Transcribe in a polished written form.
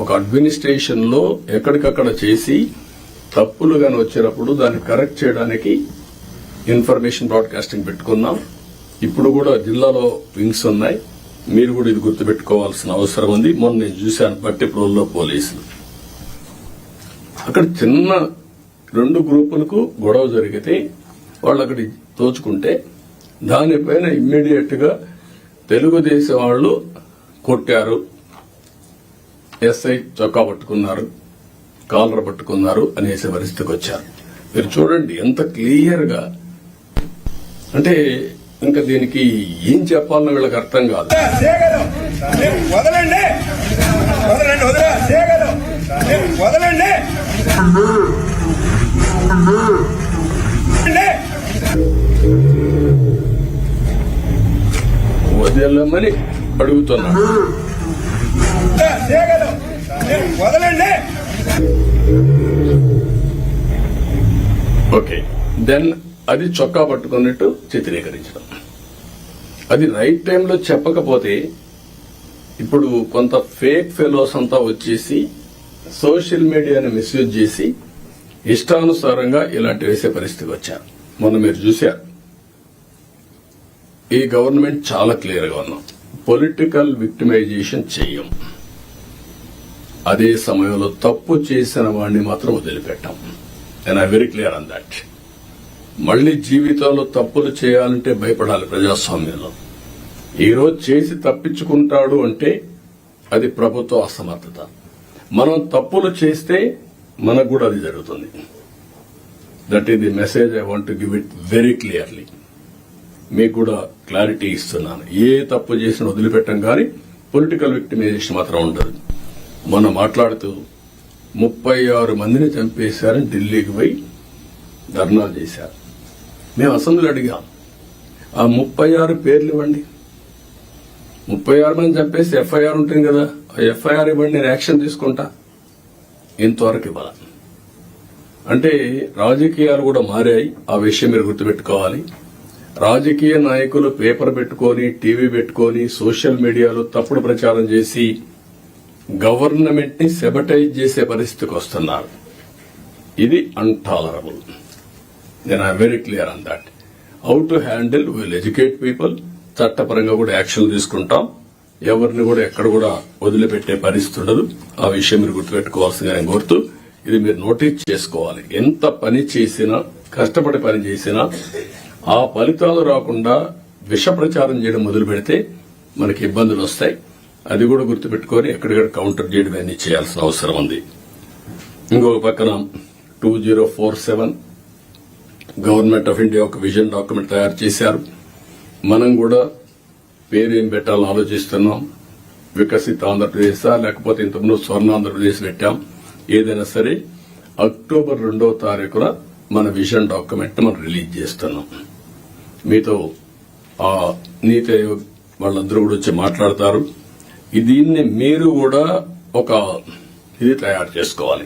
ఒక అడ్మినిస్ట్రేషన్ లో ఎక్కడికక్కడ చేసి తప్పులు గాని వచ్చినప్పుడు దాన్ని కరెక్ట్ చేయడానికి ఇన్ఫర్మేషన్ బ్రాడ్కాస్టింగ్ పెట్టుకున్నాం. ఇప్పుడు కూడా జిల్లాలో వింగ్స్ ఉన్నాయి. మీరు కూడా ఇది గుర్తుపెట్టుకోవాల్సిన అవసరం ఉంది. మొన్న నేను చూశాను బట్టిప్రోల్లో పోలీసులు అక్కడ చిన్న 2 గ్రూపులకు గొడవ జరిగితే వాళ్ళు అక్కడి తోచుకుంటే దానిపైన ఇమ్మీడియట్ గా తెలుగుదేశం వాళ్ళు కొట్టారు, ఎస్ఐ చొక్కా పట్టుకున్నారు, కాలర్ పట్టుకున్నారు అనేసే పరిస్థితికి వచ్చారు. మీరు చూడండి ఎంత క్లియర్ గా, అంటే ఇంకా దీనికి ఏం చెప్పాలన్న వీళ్ళకి అర్థం కాదు. వదలమని అడుగుతున్నా. ఓకే, దెన్ అది చొక్కా పట్టుకున్నట్టు చిత్రీకరించడం, అది రైట్ టైంలో చెప్పకపోతే ఇప్పుడు కొంత ఫేక్ ఫెలోస్ అంతా వచ్చేసి సోషల్ మీడియాని మిస్యూజ్ చేసి ఇష్టానుసారంగా ఇలాంటి వేసే పరిస్థితికి వచ్చారు. మొన్న మీరు చూశారు, ఈ గవర్నమెంట్ చాలా క్లియర్ గా ఉన్నాం, పొలిటికల్ విక్టిమైజేషన్ చెయ్యం. అదే సమయంలో తప్పు చేసిన వాడిని మాత్రం వదిలిపెట్టాం. And I very clear on that. మళ్లీ జీవితంలో తప్పులు చేయాలంటే భయపడాలి ప్రజాస్వామ్యంలో. ఈ రోజు చేసి తప్పించుకుంటాడు అంటే అది ప్రభుత్వ అసమర్థత. మనం తప్పులు చేస్తే మనకు కూడా అది జరుగుతుంది. That is the message I want to give it very clearly. మీకు కూడా క్లారిటీ ఇస్తున్నాను. ఏ తప్పు చేసినా వదిలిపెట్టం, కానీ పొలిటికల్ విక్టిమైజేషన్ మాత్రం ఉండదు. మనం మాట్లాడుతూ 36 మందిని చంపేశారని ఢిల్లీకి పోయి ధర్నాలు చేశారు. మేము అసెంబ్లీలో అడిగాం, ఆ 36 పేర్లు ఇవ్వండి. 36 మంది చంపేసి ఎఫ్ఐఆర్ ఉంటుంది కదా, ఆ ఎఫ్ఐఆర్ ఇవ్వండి, నేను యాక్షన్ తీసుకుంటా. ఇంతవరకు ఇవ్వాలి. అంటే రాజకీయాలు కూడా మారాయి. ఆ విషయం మీరు గుర్తుపెట్టుకోవాలి. రాజకీయ నాయకులు పేపర్ పెట్టుకొని, టీవీ పెట్టుకొని, సోషల్ మీడియాలో తప్పుడు ప్రచారం చేసి గవర్నమెంట్ ని సెబటైజ్ చేసే పరిస్థితికి వస్తున్నారు. ఇది అన్టాలరబుల్. నేను I very clear on that. How to handle, will educate people. చట్టపరంగా కూడా యాక్షన్ తీసుకుంటాం. ఎవరిని కూడా ఎక్కడ కూడా వదిలిపెట్టే పరిస్థితి ఉండదు. ఆ విషయం మీరు గుర్తుపెట్టుకోవాల్సిందిగా నేను కోరుతూ, ఇది మీరు నోటీస్ చేసుకోవాలి. ఎంత పని చేసినా, కష్టపడి పని చేసినా ఆ ఫలితాలు రాకుండా విష ప్రచారం చేయడం మొదలు పెడితే మనకి ఇబ్బందులు వస్తాయి. అది కూడా గుర్తుపెట్టుకుని ఎక్కడిక్కడ కౌంటర్ చేయడం అన్ని చేయాల్సిన అవసరం ఉంది. ఇంకొక పక్కన 2047 గవర్నమెంట్ ఆఫ్ ఇండియా ఒక విజన్ డాక్యుమెంట్ తయారు చేశారు. మనం కూడా పేరు ఏం పెట్టాలని ఆలోచిస్తున్నాం. వికసిత ఆంధ్రప్రదేశ్ లేకపోతే ఇంతకుముందు స్వర్ణ ఆంధ్రప్రదేశ్ పెట్టాం. ఏదైనా సరే అక్టోబర్ 2వ తారీఖున మన విజన్ డాక్యుమెంట్ మనం రిలీజ్ చేస్తున్నాం. మీతో ఆ నీతి ఆయోగ్ వాళ్ళందరూ కూడా వచ్చి మాట్లాడతారు. దీన్ని మీరు కూడా ఒక ఇది తయారు చేసుకోవాలి.